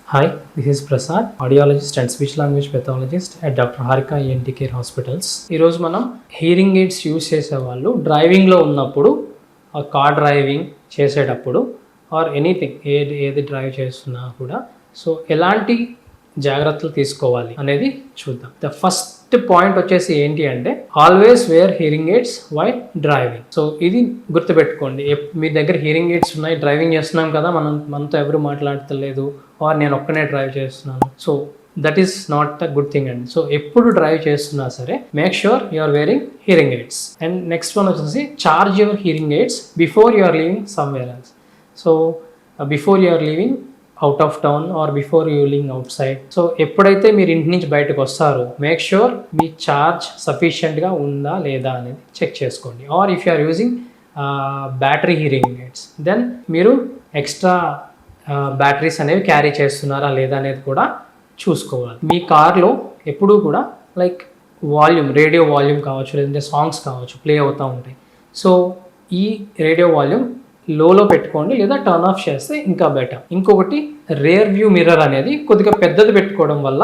Hi, this is Prasad, audiologist and speech language pathologist at Dr. Harika ENT Care Hospitals. ఈరోజు మనం hearing AIDS use చేసేవాళ్ళు డ్రైవింగ్లో ఉన్నప్పుడు, car driving చేసేటప్పుడు or anything ఏది drive చేస్తున్నా కూడా సో ఎలాంటి జాగ్రత్తలు తీసుకోవాలి అనేది చూద్దాం. ద ఫస్ట్ పాయింట్ వచ్చేసి ఏంటి అంటే always wear hearing aids while driving. So ఇది గుర్తుపెట్టుకోండి. మీ దగ్గర హియరింగ్ ఎయిడ్స్ ఉన్నాయి, డ్రైవింగ్ చేస్తున్నాం కదా, మనతో ఎవరు మాట్లాడతలేదు ఆర్ నేను ఒక్కనే డ్రైవ్ చేస్తున్నాను, so that is not a good thing అండి. సో ఎప్పుడు డ్రైవ్ చేస్తున్నా సరే make sure you are wearing hearing aids. And next one వచ్చేసి charge your hearing aids before you are leaving somewhere else. So before you are leaving out of town or before you living outside. So ఎప్పుడైతే మీరు ఇంటి నుంచి బయటకు వస్తారో make sure మీ charge సఫిషియెంట్గా ఉందా లేదా అనేది చెక్ చేసుకోండి. Are if you are using battery hearing aids then మీరు ఎక్స్ట్రా బ్యాటరీస్ అనేవి క్యారీ చేస్తున్నారా లేదా అనేది కూడా చూసుకోవాలి. మీ కార్లో ఎప్పుడూ కూడా లైక్ వాల్యూమ్, రేడియో వాల్యూమ్ కావచ్చు లేదంటే సాంగ్స్ కావచ్చు ప్లే అవుతూ ఉంటాయి. సో ఈ రేడియో వాల్యూమ్ లోలో పెట్టుకోండి లేదా టర్న్ ఆఫ్ చేస్తే ఇంకా బెటర్. ఇంకొకటి రేర్ వ్యూ మిర్రర్ అనేది కొద్దిగా పెద్దది పెట్టుకోవడం వల్ల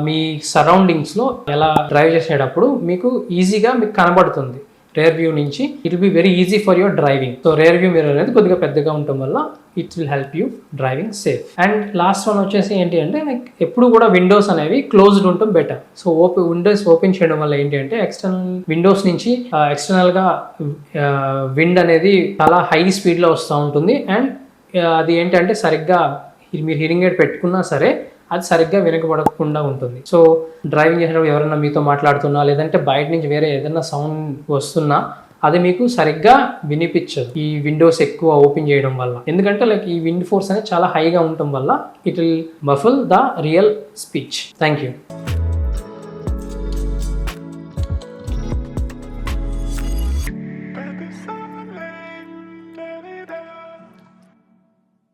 మీ సరౌండింగ్స్లో ఎలా డ్రైవ్ చేసేటప్పుడు మీకు ఈజీగా మీకు కనబడుతుంది. రేర్ వ్యూ నుంచి it will be very easy for your driving. So rear view mirror అనేది కొద్దిగా పెద్దగా ఉండటం వల్ల it will help you driving safe. And last one వచ్చేసి ఏంటి అంటే లైక్ ఎప్పుడు కూడా విండోస్ అనేవి క్లోజ్డ్ ఉండటం బెటర్. సో విండోస్ ఓపెన్ చేయడం వల్ల ఏంటి అంటే ఎక్స్టర్నల్ విండోస్ నుంచి ఎక్స్టర్నల్గా విండ్ అనేది చాలా హై స్పీడ్లో వస్తూ ఉంటుంది. అండ్ అది ఏంటంటే సరిగ్గా మీరు హియరింగ్ ఎయిడ్ పెట్టుకున్నా సరే అది సరిగ్గా వినకపడకుండా ఉంటుంది. సో డ్రైవింగ్ చేసేటప్పుడు ఎవరైనా మీతో మాట్లాడుతున్నా లేదంటే బయట నుంచి వేరే ఏదైనా సౌండ్ వస్తున్నా అది మీకు సరిగ్గా వినిపించదు ఈ విండోస్ ఎక్కువ ఓపెన్ చేయడం వల్ల. ఎందుకంటే లైక్ ఈ విండ్ ఫోర్స్ అనేది చాలా హైగా ఉండటం వల్ల it will muffled the real speech. Thank you.